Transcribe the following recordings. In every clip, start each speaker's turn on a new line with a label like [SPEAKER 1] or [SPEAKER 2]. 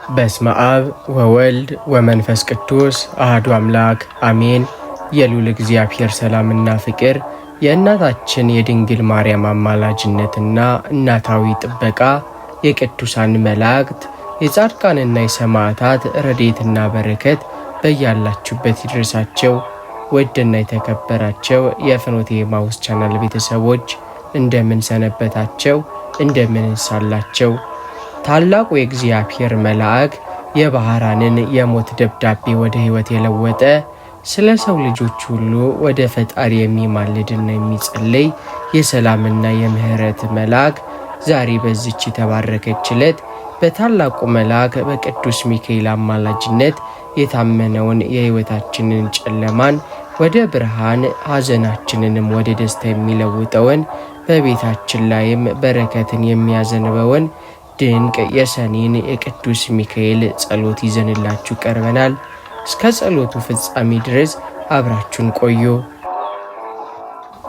[SPEAKER 1] በስመ አብ ወወልድ ወመንፈስ ቅዱስ አሐዱ አምላክ አሜን። የልዑል እግዚአብሔር ሰላምና ፍቅር የእናታችን የድንግል ማርያም አማላጅነትና እናታዊ ጥበቃ የቅዱሳን መላእክት የጻድቃንና የሰማዕታት ረድኤትና በረከት በያላችሁበት ይድረሳቸው። ውድና የተከበራቸው የፍኖተ ኤማሁስ ቻናል ቤተሰቦች እንደምን ሰነበታቸው? እንደምን ሳላቸው? ታላቁ የእግዚአብሔር መልአክ የባህራንን የሞት ደብዳቤ ወደ ሕይወት የለወጠ ስለ ሰው ልጆች ሁሉ ወደ ፈጣሪ የሚማልድና የሚጸልይ የሰላምና የምህረት መልአክ ዛሬ በዚች የተባረከች ዕለት በታላቁ መልአክ በቅዱስ ሚካኤል አማላጅነት የታመነውን የሕይወታችንን ጨለማን ወደ ብርሃን ሐዘናችንንም ወደ ደስታ የሚለውጠውን በቤታችን ላይም በረከትን የሚያዘንበውን ድንቅ የሰኔን የቅዱስ ሚካኤል ጸሎት ይዘንላችሁ ቀርበናል። እስከ ጸሎቱ ፍጻሜ ድረስ አብራችሁን ቆዩ።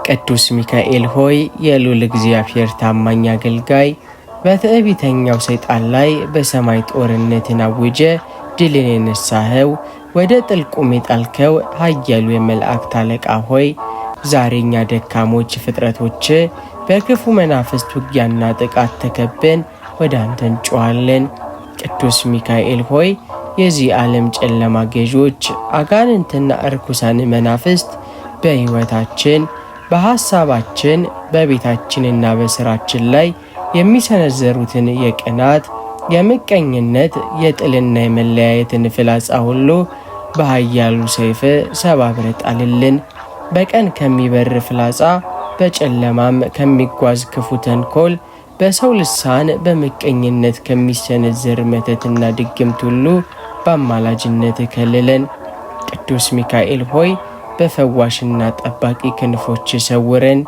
[SPEAKER 1] ቅዱስ ሚካኤል ሆይ የልዑል እግዚአብሔር ታማኝ አገልጋይ፣ በትዕቢተኛው ሰይጣን ላይ በሰማይ ጦርነትን አውጀ ድልን የነሳኸው ወደ ጥልቁም የጣልከው ኃያሉ የመላእክት አለቃ ሆይ ዛሬኛ ደካሞች ፍጥረቶች በክፉ መናፍስት ውጊያና ጥቃት ተከበን ወደ አንተ እንጮኻለን። ቅዱስ ሚካኤል ሆይ የዚህ ዓለም ጨለማ ገዦች አጋንንትና እርኩሳን መናፍስት በሕይወታችን፣ በሐሳባችን፣ በቤታችንና በሥራችን ላይ የሚሰነዘሩትን የቅናት፣ የምቀኝነት፣ የጥልና የመለያየትን ፍላጻ ሁሉ በኃያሉ ሰይፍ ሰባብረ ጣልልን። በቀን ከሚበር ፍላጻ፣ በጨለማም ከሚጓዝ ክፉ ተንኮል፣ በሰው ልሳን በምቀኝነት ከሚሰነዘር መተትና ድግምት ሁሉ በአማላጅነት ከልለን። ቅዱስ ሚካኤል ሆይ በፈዋሽና ጠባቂ ክንፎች ሰውረን።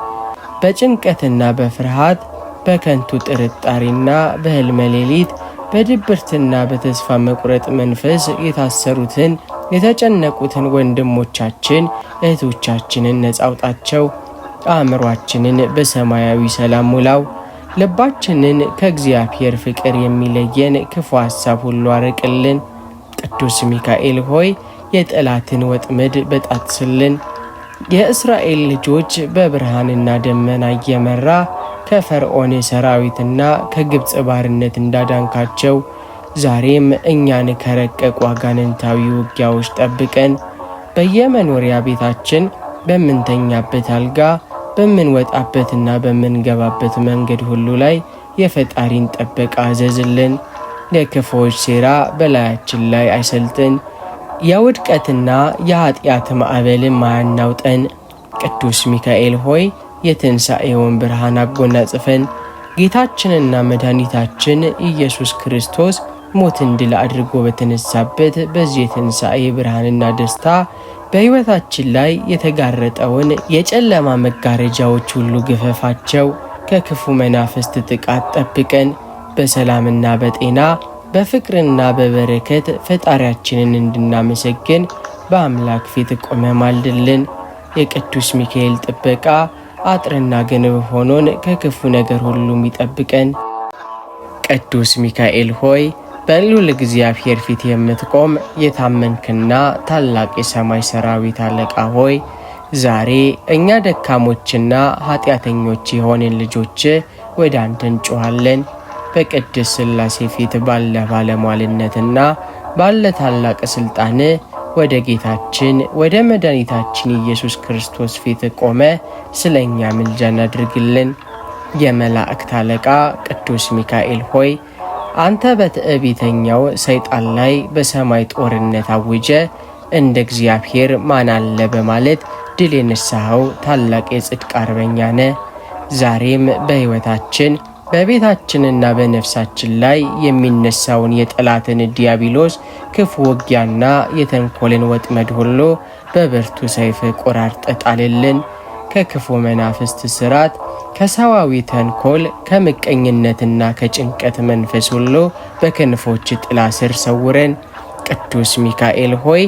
[SPEAKER 1] በጭንቀትና በፍርሃት፣ በከንቱ ጥርጣሬና በሕልመ ሌሊት፣ በድብርትና በተስፋ መቁረጥ መንፈስ የታሰሩትን የተጨነቁትን ወንድሞቻችን እህቶቻችንን ነጻ አውጣቸው። አእምሯችንን በሰማያዊ ሰላም ሙላው። ልባችንን ከእግዚአብሔር ፍቅር የሚለየን ክፉ ሐሳብ ሁሉ አርቅልን። ቅዱስ ሚካኤል ሆይ የጠላትን ወጥመድ በጣጥስልን። የእስራኤል ልጆች በብርሃንና ደመና እየመራ ከፈርዖን ሰራዊትና ከግብፅ ባርነት እንዳዳንካቸው ዛሬም እኛን ከረቀቁ አጋንንታዊ ውጊያዎች ጠብቀን። በየመኖሪያ ቤታችን፣ በምንተኛበት አልጋ፣ በምንወጣበትና በምንገባበት መንገድ ሁሉ ላይ የፈጣሪን ጥበቃ አዘዝልን። የክፉዎች ሴራ በላያችን ላይ አይሰልጥን። የውድቀትና የኃጢአት ማዕበልም አያናውጠን። ቅዱስ ሚካኤል ሆይ የትንሣኤውን ብርሃን አጎናጽፈን። ጌታችንና መድኃኒታችን ኢየሱስ ክርስቶስ ሞትን ድል አድርጎ በተነሳበት በዚህ የትንሣኤ ብርሃንና ደስታ በሕይወታችን ላይ የተጋረጠውን የጨለማ መጋረጃዎች ሁሉ ግፈፋቸው። ከክፉ መናፍስት ጥቃት ጠብቀን። በሰላምና በጤና በፍቅርና በበረከት ፈጣሪያችንን እንድናመሰግን በአምላክ ፊት ቆመ ማልድልን። የቅዱስ ሚካኤል ጥበቃ አጥርና ግንብ ሆኖን ከክፉ ነገር ሁሉም ይጠብቀን። ቅዱስ ሚካኤል ሆይ በልዑል እግዚአብሔር ፊት የምትቆም የታመንክና ታላቅ የሰማይ ሰራዊት አለቃ ሆይ ዛሬ እኛ ደካሞችና ኃጢአተኞች የሆንን ልጆች ወደ አንተ እንጮኻለን። በቅድስ ሥላሴ ፊት ባለ ባለሟልነትና ባለ ታላቅ ሥልጣን ወደ ጌታችን ወደ መድኃኒታችን ኢየሱስ ክርስቶስ ፊት ቆመ ስለ እኛ ምልጃን አድርግልን። የመላእክት አለቃ ቅዱስ ሚካኤል ሆይ አንተ በትዕቢተኛው ሰይጣን ላይ በሰማይ ጦርነት አውጀ እንደ እግዚአብሔር ማን አለ በማለት ድል የነሳኸው ታላቅ የጽድቅ አርበኛ ነህ። ዛሬም በሕይወታችን በቤታችንና በነፍሳችን ላይ የሚነሳውን የጠላትን ዲያብሎስ ክፉ ውጊያና የተንኮልን ወጥመድ ሁሉ በብርቱ ሰይፍ ቆራርጠ ጣልልን። ከክፉ መናፍስት ስራት፣ ከሰዋዊ ተንኮል፣ ከምቀኝነትና ከጭንቀት መንፈስ ሁሉ በክንፎች ጥላ ስር ሰውረን። ቅዱስ ሚካኤል ሆይ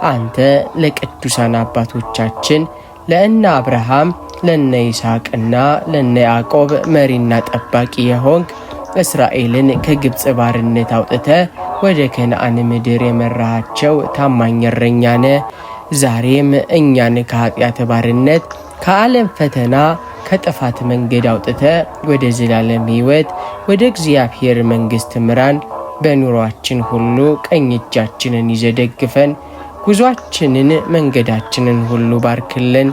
[SPEAKER 1] አንተ ለቅዱሳን አባቶቻችን ለእነ አብርሃም ለነ ይስሐቅና ለነ ያዕቆብ መሪና ጠባቂ የሆንክ እስራኤልን ከግብፅ ባርነት አውጥተ ወደ ከነዓን ምድር የመራሃቸው ታማኝ እረኛ ነህ። ዛሬም እኛን ከኃጢአት ባርነት ከዓለም ፈተና ከጥፋት መንገድ አውጥተ ወደ ዘላለም ሕይወት ወደ እግዚአብሔር መንግሥት ምራን። በኑሯችን ሁሉ ቀኝ እጃችንን ይዘደግፈን። ጉዟችንን መንገዳችንን ሁሉ ባርክልን።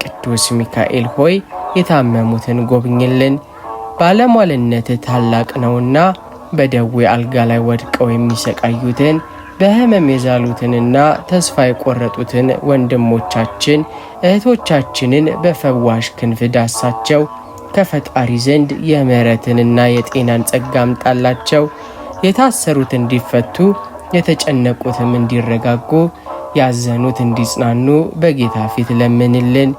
[SPEAKER 1] ቅዱስ ሚካኤል ሆይ የታመሙትን ጎብኝልን። ባለሟልነት ታላቅ ነውና በደዌ አልጋ ላይ ወድቀው የሚሰቃዩትን በህመም የዛሉትንና ተስፋ የቆረጡትን ወንድሞቻችን እህቶቻችንን በፈዋሽ ክንፍ ዳሳቸው። ከፈጣሪ ዘንድ የምህረትንና የጤናን ጸጋ አምጣላቸው። የታሰሩት እንዲፈቱ፣ የተጨነቁትም እንዲረጋጉ፣ ያዘኑት እንዲጽናኑ በጌታ ፊት ለምንልን።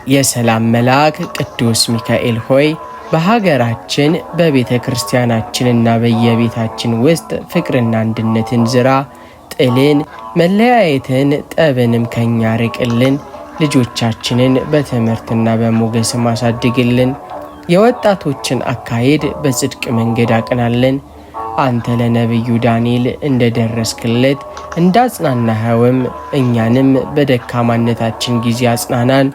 [SPEAKER 1] የሰላም መልአክ ቅዱስ ሚካኤል ሆይ በሀገራችን በቤተ ክርስቲያናችንና በየቤታችን ውስጥ ፍቅርና አንድነትን ዝራ። ጥልን፣ መለያየትን፣ ጠብንም ከኛ ርቅልን። ልጆቻችንን በትምህርትና በሞገስ ማሳድግልን። የወጣቶችን አካሄድ በጽድቅ መንገድ አቅናልን። አንተ ለነቢዩ ዳንኤል እንደደረስክለት እንዳጽናናኸውም እኛንም በደካማነታችን ጊዜ አጽናናን።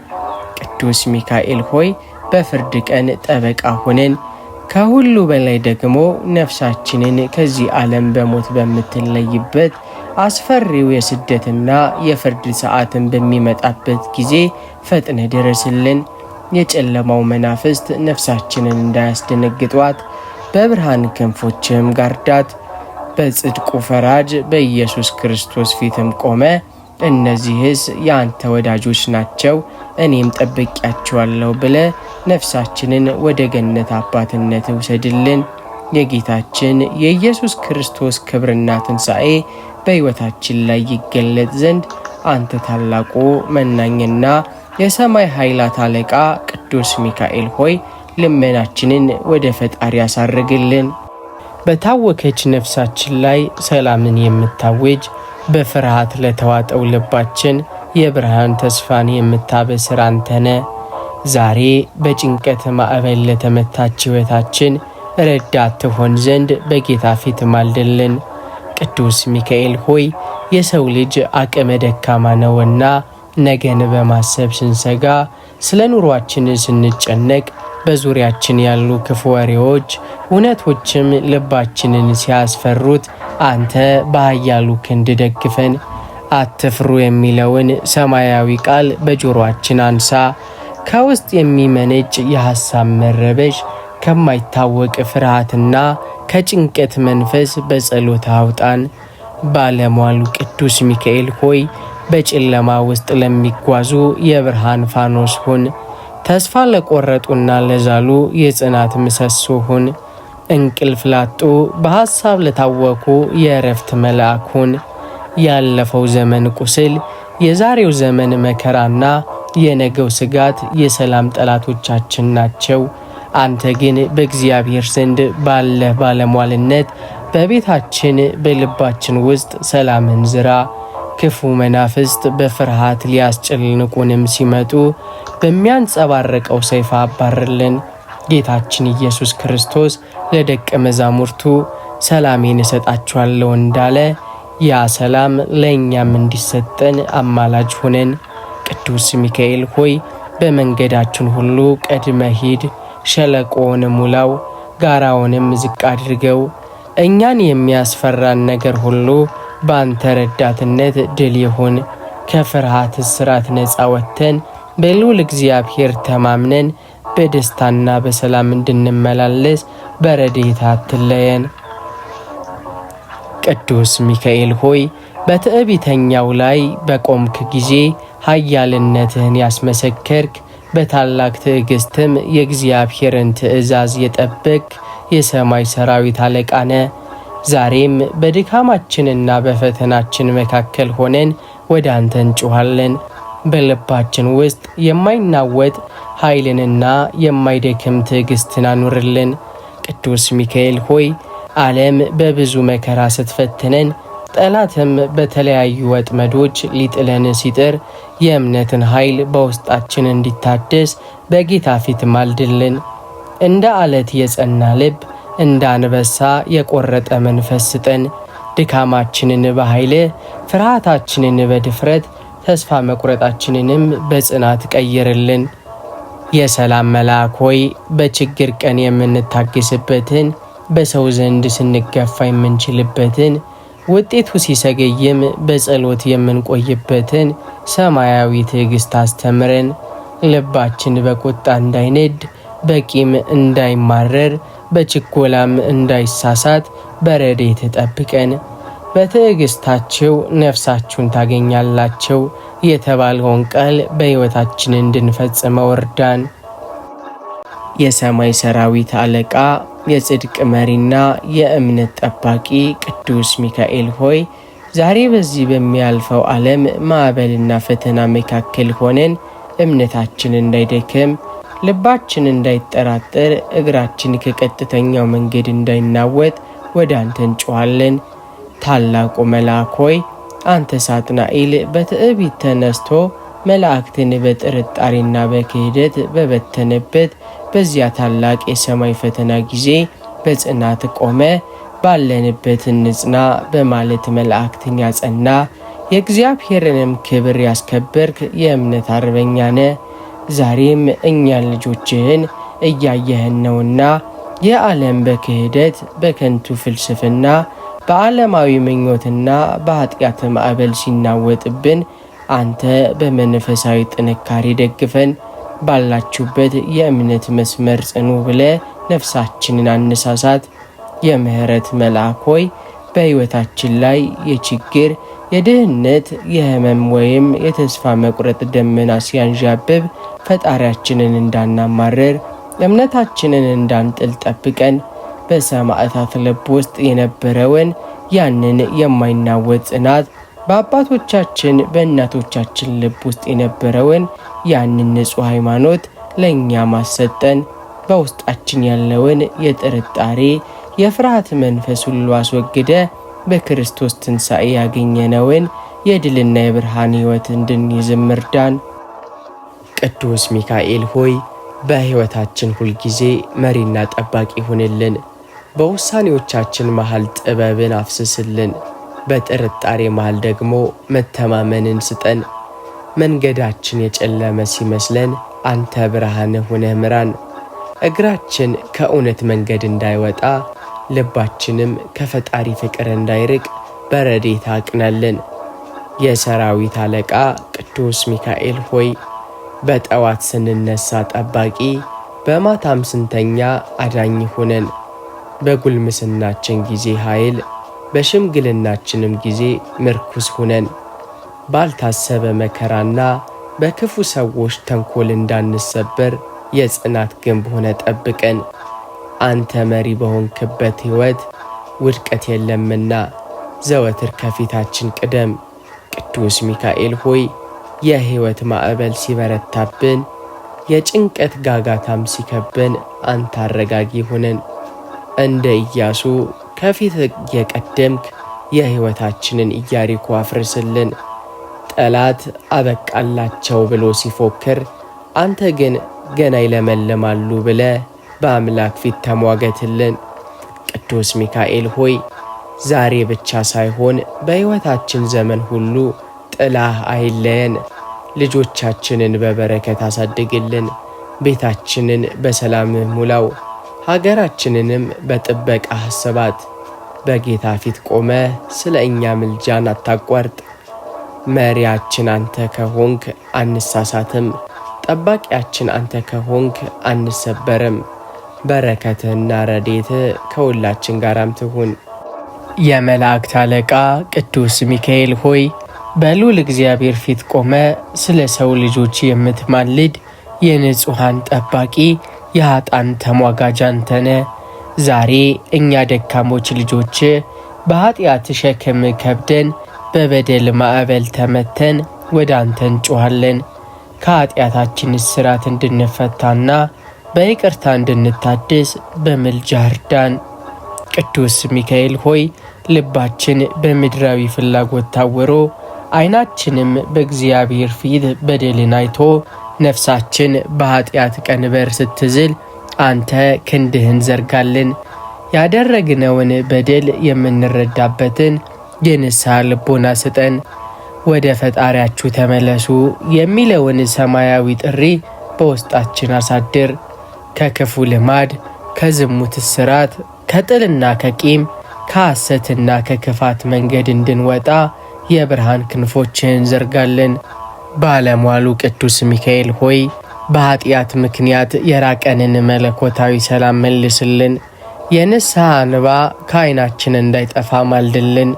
[SPEAKER 1] ቅዱስ ሚካኤል ሆይ በፍርድ ቀን ጠበቃ ሆነን። ከሁሉ በላይ ደግሞ ነፍሳችንን ከዚህ ዓለም በሞት በምትለይበት አስፈሪው የስደትና የፍርድ ሰዓትን በሚመጣበት ጊዜ ፈጥነ ድረስልን። የጨለማው መናፍስት ነፍሳችንን እንዳያስደነግጧት በብርሃን ክንፎችም ጋርዳት። በጽድቁ ፈራጅ በኢየሱስ ክርስቶስ ፊትም ቆመ እነዚህስ የአንተ ወዳጆች ናቸው እኔም ጠብቂያቸዋለሁ ብለ ነፍሳችንን ወደ ገነት አባትነት ውሰድልን። የጌታችን የኢየሱስ ክርስቶስ ክብርና ትንሣኤ በሕይወታችን ላይ ይገለጥ ዘንድ አንተ ታላቁ መናኝና የሰማይ ኃይላት አለቃ ቅዱስ ሚካኤል ሆይ ልመናችንን ወደ ፈጣሪ ያሳርግልን። በታወከች ነፍሳችን ላይ ሰላምን የምታወጅ በፍርሃት ለተዋጠው ልባችን የብርሃን ተስፋን የምታበስር አንተነ። ዛሬ በጭንቀት ማዕበል ለተመታች ሕይወታችን ረዳት ትሆን ዘንድ በጌታ ፊት ማልድልን። ቅዱስ ሚካኤል ሆይ የሰው ልጅ አቅመ ደካማ ነውና ነገን በማሰብ ስንሰጋ፣ ስለ ኑሯችን ስንጨነቅ፣ በዙሪያችን ያሉ ክፉ ወሬዎች እውነቶችም ልባችንን ሲያስፈሩት አንተ በኃያሉ ክንድ ደግፈን። አትፍሩ የሚለውን ሰማያዊ ቃል በጆሮአችን አንሳ። ከውስጥ የሚመነጭ የሐሳብ መረበሽ ከማይታወቅ ፍርሃትና ከጭንቀት መንፈስ በጸሎት አውጣን። ባለሟሉ ቅዱስ ሚካኤል ሆይ በጨለማ ውስጥ ለሚጓዙ የብርሃን ፋኖስ ሁን። ተስፋ ለቆረጡና ለዛሉ የጽናት ምሰሶ ሁን። እንቅልፍ ላጡ በሐሳብ ለታወኩ የእረፍት መልአክ ሁን። ያለፈው ዘመን ቁስል፣ የዛሬው ዘመን መከራና የነገው ስጋት የሰላም ጠላቶቻችን ናቸው። አንተ ግን በእግዚአብሔር ዘንድ ባለህ ባለሟልነት በቤታችን በልባችን ውስጥ ሰላምን ዝራ። ክፉ መናፍስት በፍርሃት ሊያስጨንቁንም ሲመጡ በሚያንጸባረቀው ሰይፍ አባርልን። ጌታችን ኢየሱስ ክርስቶስ ለደቀ መዛሙርቱ ሰላሜን እሰጣችኋለሁ እንዳለ ያ ሰላም ለእኛም እንዲሰጠን አማላጅ ሆነን። ቅዱስ ሚካኤል ሆይ በመንገዳችን ሁሉ ቀድመ ሂድ። ሸለቆውን ሙላው፣ ጋራውንም ዝቅ አድርገው። እኛን የሚያስፈራን ነገር ሁሉ በአንተ ረዳትነት ድል ይሁን። ከፍርሃት እስራት ነፃ ወጥተን በልዑል እግዚአብሔር ተማምነን በደስታና በሰላም እንድንመላለስ በረድኤትህ አትለየን። ቅዱስ ሚካኤል ሆይ በትዕቢተኛው ላይ በቆምክ ጊዜ ኃያልነትህን ያስመሰከርክ፣ በታላቅ ትዕግስትም የእግዚአብሔርን ትእዛዝ የጠበቅ የሰማይ ሰራዊት አለቃ ነህ። ዛሬም በድካማችንና በፈተናችን መካከል ሆነን ወደ አንተ እንጮኻለን። በልባችን ውስጥ የማይናወጥ ኃይልንና የማይደክም ትዕግስትን አኑርልን። ቅዱስ ሚካኤል ሆይ ዓለም በብዙ መከራ ስትፈትነን፣ ጠላትም በተለያዩ ወጥመዶች ሊጥለን ሲጥር የእምነትን ኃይል በውስጣችን እንዲታደስ በጌታ ፊት ማልድልን። እንደ አለት የጸና ልብ፣ እንደ አንበሳ የቆረጠ መንፈስ ስጠን። ድካማችንን በኃይል፣ ፍርሃታችንን በድፍረት፣ ተስፋ መቁረጣችንንም በጽናት ቀይርልን። የሰላም መልአክ ሆይ በችግር ቀን የምንታገስበትን፣ በሰው ዘንድ ስንገፋ የምንችልበትን፣ ውጤቱ ሲሰገይም በጸሎት የምንቆይበትን ሰማያዊ ትዕግስት አስተምረን። ልባችን በቁጣ እንዳይነድ፣ በቂም እንዳይማረር፣ በችኮላም እንዳይሳሳት በረድኤት ጠብቀን። በትዕግስታቸው ነፍሳችሁን ታገኛላቸው የተባለውን ቃል በሕይወታችን እንድንፈጽመው እርዳን። የሰማይ ሰራዊት አለቃ የጽድቅ መሪና የእምነት ጠባቂ ቅዱስ ሚካኤል ሆይ ዛሬ በዚህ በሚያልፈው ዓለም ማዕበልና ፈተና መካከል ሆነን እምነታችን እንዳይደክም፣ ልባችን እንዳይጠራጠር፣ እግራችን ከቀጥተኛው መንገድ እንዳይናወጥ ወደ አንተ እንጮኻለን። ታላቁ መልአክ ሆይ አንተ ሳጥናኤል በትዕቢት ተነስቶ መላእክትን በጥርጣሬና በክህደት በበተነበት በዚያ ታላቅ የሰማይ ፈተና ጊዜ በጽናት ቆመ፣ ባለንበት እንጽና በማለት መላእክትን ያጸና የእግዚአብሔርንም ክብር ያስከበርክ የእምነት አርበኛ ነህ። ዛሬም እኛን ልጆችህን እያየህን ነውና የዓለም በክህደት በከንቱ ፍልስፍና በዓለማዊ ምኞትና በኃጢአት ማዕበል ሲናወጥብን አንተ በመንፈሳዊ ጥንካሬ ደግፈን። ባላችሁበት የእምነት መስመር ጽኑ ብለ ነፍሳችንን አነሳሳት። የምህረት መልአክ ሆይ በሕይወታችን ላይ የችግር፣ የድህነት፣ የህመም ወይም የተስፋ መቁረጥ ደመና ሲያንዣብብ ፈጣሪያችንን እንዳናማረር እምነታችንን እንዳንጥል ጠብቀን። በሰማዕታት ልብ ውስጥ የነበረውን ያንን የማይናወጥ ጽናት፣ በአባቶቻችን በእናቶቻችን ልብ ውስጥ የነበረውን ያንን ንጹሕ ሃይማኖት ለእኛ ማሰጠን። በውስጣችን ያለውን የጥርጣሬ የፍርሃት መንፈስ ሁሉ አስወግደ በክርስቶስ ትንሣኤ ያገኘነውን የድልና የብርሃን ሕይወት እንድንይዝም እርዳን። ቅዱስ ሚካኤል ሆይ በሕይወታችን ሁልጊዜ መሪና ጠባቂ ሁንልን። በውሳኔዎቻችን መሃል ጥበብን አፍስስልን። በጥርጣሬ መሃል ደግሞ መተማመንን ስጠን። መንገዳችን የጨለመ ሲመስለን አንተ ብርሃን ሆነህ ምራን። እግራችን ከእውነት መንገድ እንዳይወጣ፣ ልባችንም ከፈጣሪ ፍቅር እንዳይርቅ በረድኤትህ አቅናልን። የሰራዊት አለቃ ቅዱስ ሚካኤል ሆይ በጠዋት ስንነሳ ጠባቂ፣ በማታም ስንተኛ አዳኝ ሁነን። በጉልምስናችን ጊዜ ኃይል፣ በሽምግልናችንም ጊዜ ምርኩስ ሁነን። ባልታሰበ መከራና በክፉ ሰዎች ተንኮል እንዳንሰበር የጽናት ግንብ ሆነ ጠብቀን። አንተ መሪ በሆንክበት ሕይወት ውድቀት የለምና ዘወትር ከፊታችን ቅደም። ቅዱስ ሚካኤል ሆይ የሕይወት ማዕበል ሲበረታብን፣ የጭንቀት ጋጋታም ሲከበን አንተ አረጋጊ ሁነን። እንደ ኢያሱ ከፊት የቀደምክ የሕይወታችንን ኢያሪኮ አፍርስልን። ጠላት አበቃላቸው ብሎ ሲፎክር አንተ ግን ገና ይለመልማሉ ብለ በአምላክ ፊት ተሟገትልን። ቅዱስ ሚካኤል ሆይ ዛሬ ብቻ ሳይሆን በሕይወታችን ዘመን ሁሉ ጥላህ አይለየን። ልጆቻችንን በበረከት አሳድግልን። ቤታችንን በሰላምህ ሙላው። ሀገራችንንም በጥበቃ አስባት። በጌታ ፊት ቆመ ስለ እኛ ምልጃን አታቋርጥ። መሪያችን አንተ ከሆንክ አንሳሳትም፣ ጠባቂያችን አንተ ከሆንክ አንሰበርም። በረከትህና ረድኤትህ ከሁላችን ጋራም ትሁን። የመላእክት አለቃ ቅዱስ ሚካኤል ሆይ በልዑል እግዚአብሔር ፊት ቆመ ስለ ሰው ልጆች የምትማልድ የንጹሐን ጠባቂ የኃጥአን ተሟጋጅ አንተ ነህ። ዛሬ እኛ ደካሞች ልጆች በኃጢአት ሸክም ከብደን በበደል ማዕበል ተመተን ወደ አንተ እንጮኻለን። ከኃጢአታችን እስራት እንድንፈታና በይቅርታ እንድንታደስ በምልጃህ እርዳን። ቅዱስ ሚካኤል ሆይ ልባችን በምድራዊ ፍላጎት ታውሮ ዓይናችንም በእግዚአብሔር ፊት በደልን አይቶ ነፍሳችን በኃጢአት ቀንበር ስትዝል አንተ ክንድህን ዘርጋልን። ያደረግነውን በደል የምንረዳበትን የንስሐ ልቦና ስጠን። ወደ ፈጣሪያችሁ ተመለሱ የሚለውን ሰማያዊ ጥሪ በውስጣችን አሳድር። ከክፉ ልማድ፣ ከዝሙት እስራት፣ ከጥልና ከቂም፣ ከሐሰትና ከክፋት መንገድ እንድንወጣ የብርሃን ክንፎችን ዘርጋለን። ባለሟሉ ቅዱስ ሚካኤል ሆይ በኃጢአት ምክንያት የራቀንን መለኮታዊ ሰላም መልስልን። የንስሐ እንባ ከዓይናችን እንዳይጠፋ ማልድልን።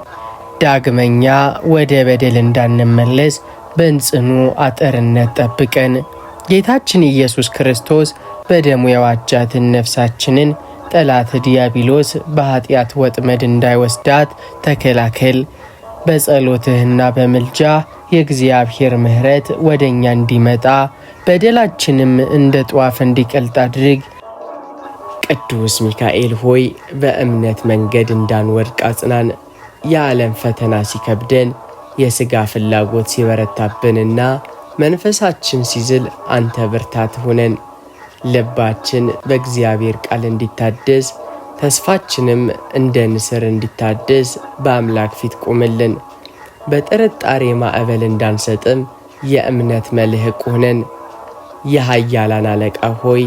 [SPEAKER 1] ዳግመኛ ወደ በደል እንዳንመለስ በጽኑ አጥርነት ጠብቀን። ጌታችን ኢየሱስ ክርስቶስ በደሙ የዋጃትን ነፍሳችንን ጠላት ዲያብሎስ በኃጢአት ወጥመድ እንዳይወስዳት ተከላከል። በጸሎትህና በምልጃ የእግዚአብሔር ምሕረት ወደ እኛ እንዲመጣ በደላችንም እንደ ጧፍ እንዲቀልጥ አድርግ። ቅዱስ ሚካኤል ሆይ በእምነት መንገድ እንዳንወድቅ አጽናን። የዓለም ፈተና ሲከብደን፣ የሥጋ ፍላጎት ሲበረታብንና መንፈሳችን ሲዝል አንተ ብርታት ሁነን። ልባችን በእግዚአብሔር ቃል እንዲታደስ፣ ተስፋችንም እንደ ንስር እንዲታደስ በአምላክ ፊት ቁምልን። በጥርጣሬ ማዕበል እንዳንሰጥም የእምነት መልህቅ ሁነን። የኃያላን አለቃ ሆይ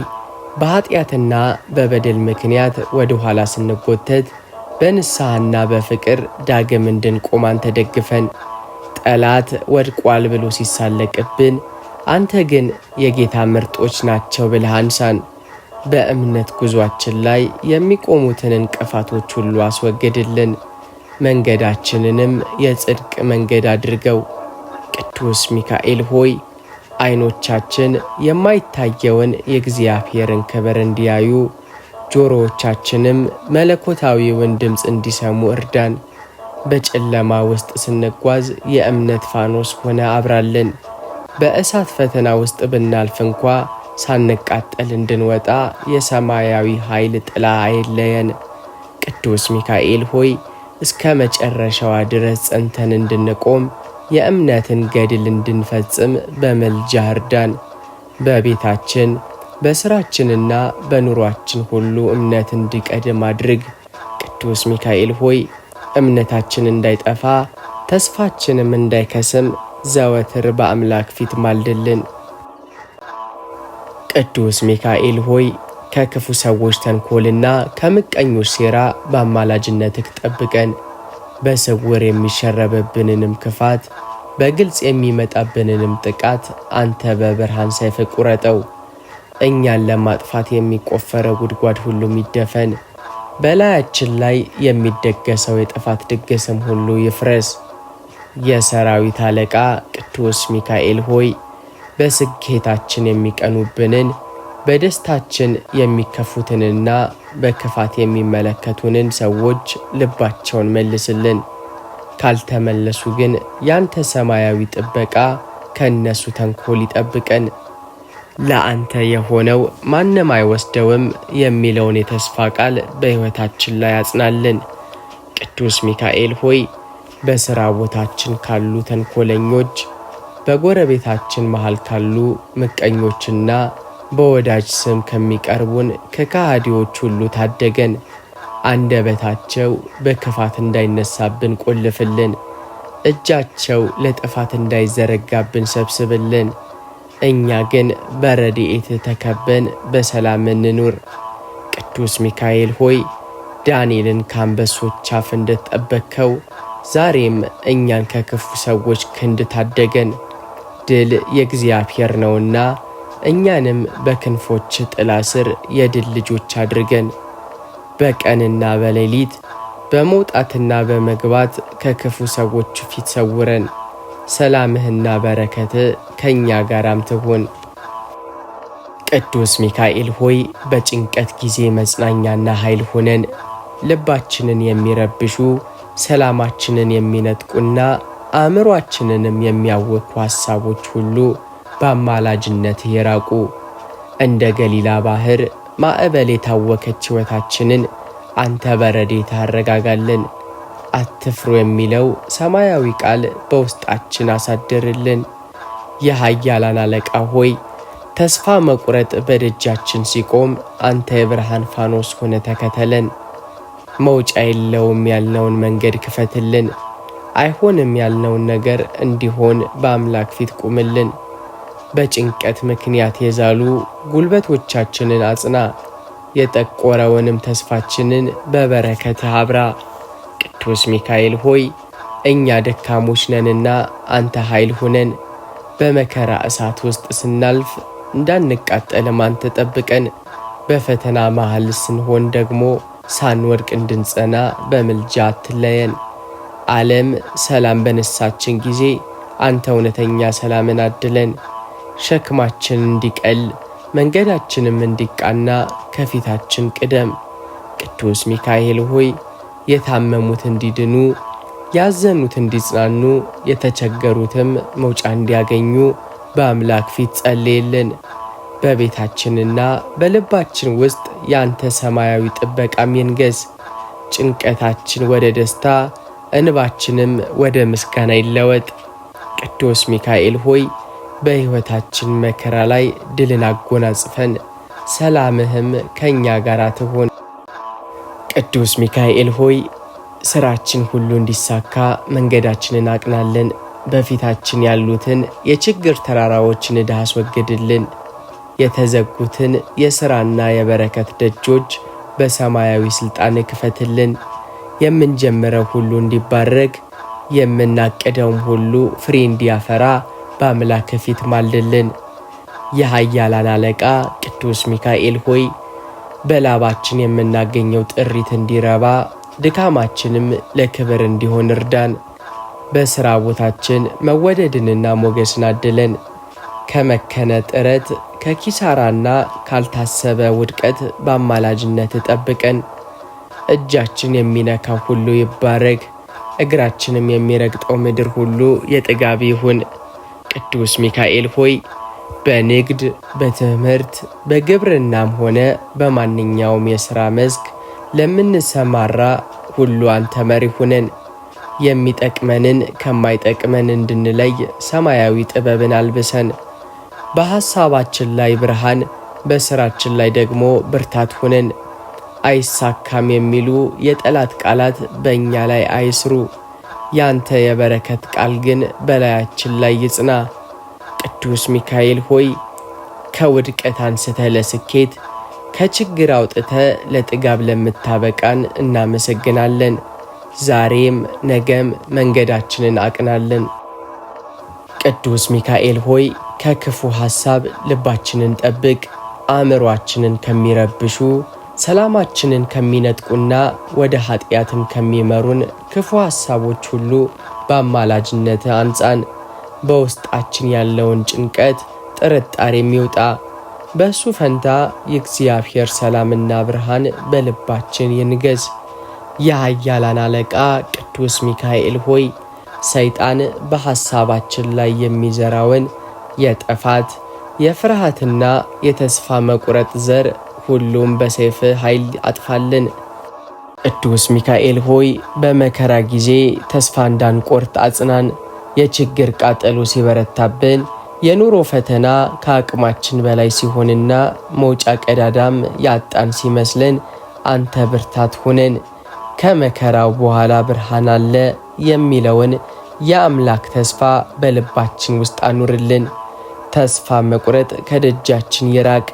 [SPEAKER 1] በኃጢአትና በበደል ምክንያት ወደ ኋላ ስንጎተት በንስሐና በፍቅር ዳግም እንድንቆም አንተ ደግፈን። ጠላት ወድቋል ብሎ ሲሳለቅብን አንተ ግን የጌታ ምርጦች ናቸው ብለህ አንሳን። በእምነት ጉዟችን ላይ የሚቆሙትን እንቅፋቶች ሁሉ አስወግድልን። መንገዳችንንም የጽድቅ መንገድ አድርገው። ቅዱስ ሚካኤል ሆይ ዓይኖቻችን የማይታየውን የእግዚአብሔርን ክብር እንዲያዩ፣ ጆሮዎቻችንም መለኮታዊውን ድምፅ እንዲሰሙ እርዳን። በጨለማ ውስጥ ስንጓዝ የእምነት ፋኖስ ሆነ አብራልን። በእሳት ፈተና ውስጥ ብናልፍ እንኳ ሳንቃጠል እንድንወጣ የሰማያዊ ኃይል ጥላ አይለየን። ቅዱስ ሚካኤል ሆይ እስከ መጨረሻዋ ድረስ ጸንተን እንድንቆም የእምነትን ገድል እንድንፈጽም በምልጃህ እርዳን። በቤታችን በሥራችንና በኑሯችን ሁሉ እምነት እንዲቀድም አድርግ። ቅዱስ ሚካኤል ሆይ እምነታችን እንዳይጠፋ ተስፋችንም እንዳይከስም ዘወትር በአምላክ ፊት ማልድልን። ቅዱስ ሚካኤል ሆይ ከክፉ ሰዎች ተንኮልና ከምቀኞች ሴራ በአማላጅነትህ ጠብቀን። በስውር የሚሸረብብንንም ክፋት፣ በግልጽ የሚመጣብንንም ጥቃት አንተ በብርሃን ሰይፍ ቁረጠው። እኛን ለማጥፋት የሚቆፈረው ጉድጓድ ሁሉም ይደፈን። በላያችን ላይ የሚደገሰው የጥፋት ድግስም ሁሉ ይፍረስ። የሰራዊት አለቃ ቅዱስ ሚካኤል ሆይ በስኬታችን የሚቀኑብንን፣ በደስታችን የሚከፉትንና በክፋት የሚመለከቱንን ሰዎች ልባቸውን መልስልን። ካልተመለሱ ግን ያንተ ሰማያዊ ጥበቃ ከእነሱ ተንኮል ይጠብቀን። ለአንተ የሆነው ማንም አይወስደውም የሚለውን የተስፋ ቃል በሕይወታችን ላይ አጽናልን። ቅዱስ ሚካኤል ሆይ በሥራ ቦታችን ካሉ ተንኮለኞች፣ በጎረቤታችን መሃል ካሉ ምቀኞችና በወዳጅ ስም ከሚቀርቡን ከካሃዲዎች ሁሉ ታደገን። አንደበታቸው በክፋት እንዳይነሳብን ቆልፍልን። እጃቸው ለጥፋት እንዳይዘረጋብን ሰብስብልን። እኛ ግን በረድኤት ተከበን በሰላም እንኑር። ቅዱስ ሚካኤል ሆይ ዳንኤልን ከአንበሶች አፍ እንደጠበቅከው ዛሬም እኛን ከክፉ ሰዎች ክንድ ታደገን። ድል የእግዚአብሔር ነውና እኛንም በክንፎች ጥላ ስር የድል ልጆች አድርገን። በቀንና በሌሊት በመውጣትና በመግባት ከክፉ ሰዎች ፊት ሰውረን። ሰላምህና በረከት ከእኛ ጋራም ትሁን። ቅዱስ ሚካኤል ሆይ በጭንቀት ጊዜ መጽናኛና ኃይል ሆነን። ልባችንን የሚረብሹ ሰላማችንን የሚነጥቁና አእምሯችንንም የሚያወኩ ሐሳቦች ሁሉ በአማላጅነት ይራቁ። እንደ ገሊላ ባህር ማዕበል የታወከች ሕይወታችንን አንተ በረድኤትህ አረጋጋልን። አትፍሩ የሚለው ሰማያዊ ቃል በውስጣችን አሳድርልን። የኃያላን አለቃ ሆይ ተስፋ መቁረጥ በደጃችን ሲቆም አንተ የብርሃን ፋኖስ ሆነ ተከተለን። መውጫ የለውም ያልነውን መንገድ ክፈትልን። አይሆንም ያልነውን ነገር እንዲሆን በአምላክ ፊት ቁምልን። በጭንቀት ምክንያት የዛሉ ጉልበቶቻችንን አጽና። የጠቆረውንም ተስፋችንን በበረከትህ አብራ። ቅዱስ ሚካኤል ሆይ እኛ ደካሞች ነንና አንተ ኃይል ሁነን። በመከራ እሳት ውስጥ ስናልፍ እንዳንቃጠልም አንተ ጠብቀን። በፈተና መሃል ስንሆን ደግሞ ሳንወድቅ እንድንጸና በምልጃ አትለየን። ዓለም ሰላም በነሳችን ጊዜ አንተ እውነተኛ ሰላምን አድለን። ሸክማችን እንዲቀል መንገዳችንም እንዲቃና ከፊታችን ቅደም። ቅዱስ ሚካኤል ሆይ የታመሙት እንዲድኑ፣ ያዘኑት እንዲጽናኑ፣ የተቸገሩትም መውጫ እንዲያገኙ በአምላክ ፊት ጸልይልን። በቤታችንና በልባችን ውስጥ ያንተ ሰማያዊ ጥበቃም ይንገስ። ጭንቀታችን ወደ ደስታ፣ እንባችንም ወደ ምስጋና ይለወጥ። ቅዱስ ሚካኤል ሆይ በሕይወታችን መከራ ላይ ድልን አጎናጽፈን፣ ሰላምህም ከእኛ ጋር ትሆን። ቅዱስ ሚካኤል ሆይ ሥራችን ሁሉ እንዲሳካ መንገዳችንን አቅናለን። በፊታችን ያሉትን የችግር ተራራዎችን ዕዳ አስወግድልን። የተዘጉትን የሥራና የበረከት ደጆች በሰማያዊ ሥልጣን ክፈትልን። የምንጀምረው ሁሉ እንዲባረክ፣ የምናቅደውም ሁሉ ፍሬ እንዲያፈራ በአምላክ ፊት ማልድልን። የኃያላን አለቃ ቅዱስ ሚካኤል ሆይ በላባችን የምናገኘው ጥሪት እንዲረባ፣ ድካማችንም ለክብር እንዲሆን እርዳን። በሥራ ቦታችን መወደድንና ሞገስን አድለን። ከመከነ ጥረት፣ ከኪሳራና ካልታሰበ ውድቀት በአማላጅነት ጠብቀን። እጃችን የሚነካው ሁሉ ይባረክ፣ እግራችንም የሚረግጠው ምድር ሁሉ የጥጋብ ይሁን። ቅዱስ ሚካኤል ሆይ በንግድ፣ በትምህርት፣ በግብርናም ሆነ በማንኛውም የሥራ መስክ ለምንሰማራ ሁሉ አንተ መሪ ሁነን። የሚጠቅመንን ከማይጠቅመን እንድንለይ ሰማያዊ ጥበብን አልብሰን። በሐሳባችን ላይ ብርሃን፣ በሥራችን ላይ ደግሞ ብርታት ሁነን። አይሳካም የሚሉ የጠላት ቃላት በእኛ ላይ አይስሩ። ያንተ የበረከት ቃል ግን በላያችን ላይ ይጽና። ቅዱስ ሚካኤል ሆይ ከውድቀት አንስተ ለስኬት፣ ከችግር አውጥተ ለጥጋብ ለምታበቃን እናመሰግናለን። ዛሬም ነገም መንገዳችንን አቅናለን። ቅዱስ ሚካኤል ሆይ ከክፉ ሐሳብ ልባችንን ጠብቅ። አእምሮአችንን ከሚረብሹ፣ ሰላማችንን ከሚነጥቁና ወደ ኃጢአትም ከሚመሩን ክፉ ሐሳቦች ሁሉ በአማላጅነት አንጻን። በውስጣችን ያለውን ጭንቀት፣ ጥርጣሬ የሚውጣ፣ በእሱ ፈንታ የእግዚአብሔር ሰላምና ብርሃን በልባችን ይንገዝ። የኃያላን አለቃ ቅዱስ ሚካኤል ሆይ ሰይጣን በሐሳባችን ላይ የሚዘራውን የጥፋት፣ የፍርሃትና የተስፋ መቁረጥ ዘር ሁሉም በሰይፍ ኃይል አጥፋልን። ቅዱስ ሚካኤል ሆይ በመከራ ጊዜ ተስፋ እንዳንቆርጥ አጽናን። የችግር ቃጠሎ ሲበረታብን፣ የኑሮ ፈተና ከአቅማችን በላይ ሲሆንና መውጫ ቀዳዳም ያጣን ሲመስለን አንተ ብርታት ሁነን። ከመከራው በኋላ ብርሃን አለ የሚለውን የአምላክ ተስፋ በልባችን ውስጥ አኑርልን። ተስፋ መቁረጥ ከደጃችን ይራቅ፣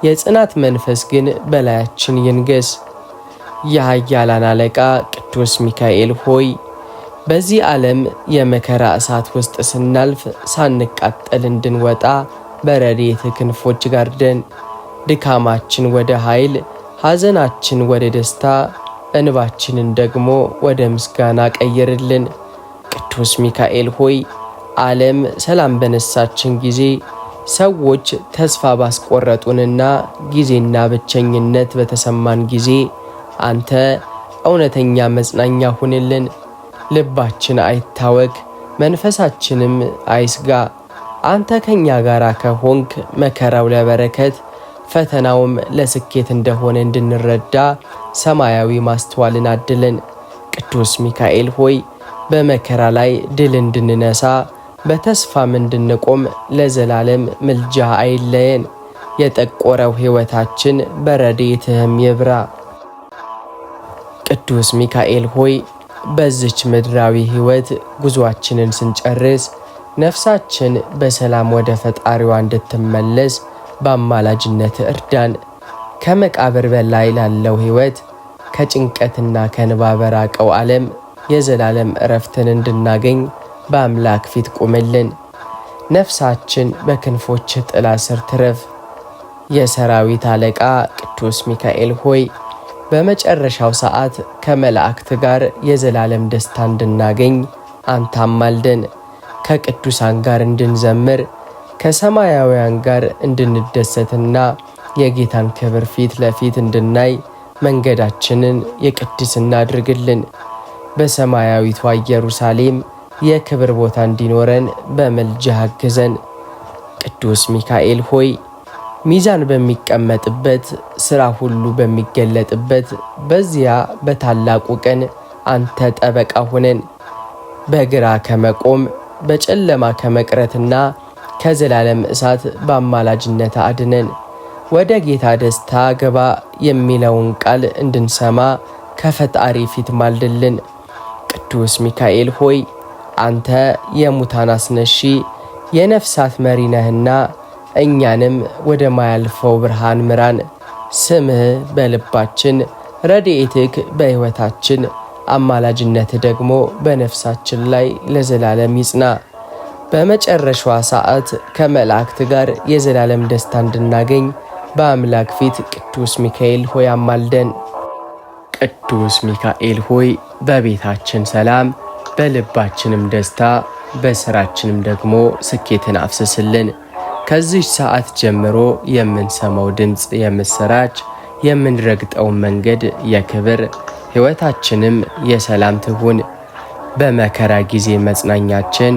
[SPEAKER 1] የጽናት መንፈስ ግን በላያችን ይንገስ። የኃያላን አለቃ ቅዱስ ሚካኤል ሆይ በዚህ ዓለም የመከራ እሳት ውስጥ ስናልፍ ሳንቃጠል እንድንወጣ በረድኤት ክንፎች ጋርደን። ድካማችን ወደ ኃይል፣ ሐዘናችን ወደ ደስታ፣ እንባችንን ደግሞ ወደ ምስጋና ቀይርልን። ቅዱስ ሚካኤል ሆይ ዓለም ሰላም በነሳችን ጊዜ፣ ሰዎች ተስፋ ባስቆረጡንና ጊዜና ብቸኝነት በተሰማን ጊዜ አንተ እውነተኛ መጽናኛ ሁንልን። ልባችን አይታወክ፣ መንፈሳችንም አይስጋ። አንተ ከኛ ጋር ከሆንክ መከራው ለበረከት፣ ፈተናውም ለስኬት እንደሆነ እንድንረዳ ሰማያዊ ማስተዋልን አድለን። ቅዱስ ሚካኤል ሆይ በመከራ ላይ ድል እንድንነሳ፣ በተስፋም እንድንቆም ለዘላለም ምልጃ አይለየን። የጠቆረው ሕይወታችን በረድኤትህም ይብራ። ቅዱስ ሚካኤል ሆይ በዚች ምድራዊ ሕይወት ጉዞአችንን ስንጨርስ ነፍሳችን በሰላም ወደ ፈጣሪዋ እንድትመለስ በአማላጅነት እርዳን። ከመቃብር በላይ ላለው ሕይወት ከጭንቀትና ከንባ በራቀው ዓለም የዘላለም ዕረፍትን እንድናገኝ በአምላክ ፊት ቁምልን። ነፍሳችን በክንፎች ጥላ ስር ትረፍ። የሰራዊት አለቃ ቅዱስ ሚካኤል ሆይ በመጨረሻው ሰዓት ከመላእክት ጋር የዘላለም ደስታ እንድናገኝ አንተ አማልደን። ከቅዱሳን ጋር እንድንዘምር ከሰማያውያን ጋር እንድንደሰትና የጌታን ክብር ፊት ለፊት እንድናይ መንገዳችንን የቅድስና አድርግልን። በሰማያዊቷ ኢየሩሳሌም የክብር ቦታ እንዲኖረን በመልጃህ አግዘን። ቅዱስ ሚካኤል ሆይ ሚዛን በሚቀመጥበት ሥራ ሁሉ በሚገለጥበት በዚያ በታላቁ ቀን አንተ ጠበቃ ሁነን። በግራ ከመቆም በጨለማ ከመቅረትና ከዘላለም እሳት በአማላጅነት አድነን። ወደ ጌታ ደስታ ገባ የሚለውን ቃል እንድንሰማ ከፈጣሪ ፊት ማልድልን። ቅዱስ ሚካኤል ሆይ አንተ የሙታን አስነሺ የነፍሳት መሪ ነህና እኛንም ወደ ማያልፈው ብርሃን ምራን። ስምህ በልባችን፣ ረድኤትህ በሕይወታችን፣ አማላጅነትህ ደግሞ በነፍሳችን ላይ ለዘላለም ይጽና። በመጨረሻዋ ሰዓት ከመላእክት ጋር የዘላለም ደስታ እንድናገኝ በአምላክ ፊት ቅዱስ ሚካኤል ሆይ አማልደን። ቅዱስ ሚካኤል ሆይ በቤታችን ሰላም፣ በልባችንም ደስታ፣ በሥራችንም ደግሞ ስኬትን አፍስስልን። ከዚህ ሰዓት ጀምሮ የምንሰማው ድምፅ የምስራች፣ የምንረግጠውን መንገድ የክብር፣ ሕይወታችንም የሰላም ትሁን። በመከራ ጊዜ መጽናኛችን፣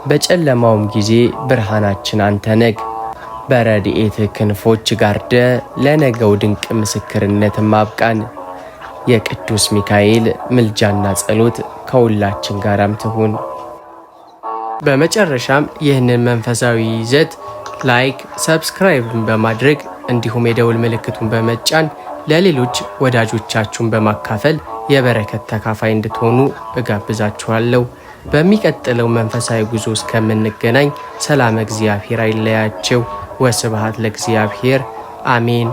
[SPEAKER 1] በጨለማውም ጊዜ ብርሃናችን አንተ ነህ። በረድኤት ክንፎች ጋርደ ለነገው ድንቅ ምስክርነት ማብቃን። የቅዱስ ሚካኤል ምልጃና ጸሎት ከሁላችን ጋራም ትሁን። በመጨረሻም ይህንን መንፈሳዊ ይዘት ላይክ፣ ሰብስክራይብን በማድረግ እንዲሁም የደውል ምልክቱን በመጫን ለሌሎች ወዳጆቻችሁን በማካፈል የበረከት ተካፋይ እንድትሆኑ እጋብዛችኋለሁ። በሚቀጥለው መንፈሳዊ ጉዞ እስከምንገናኝ ሰላም እግዚአብሔር አይለያችሁ። ወስብሐት ለእግዚአብሔር አሜን።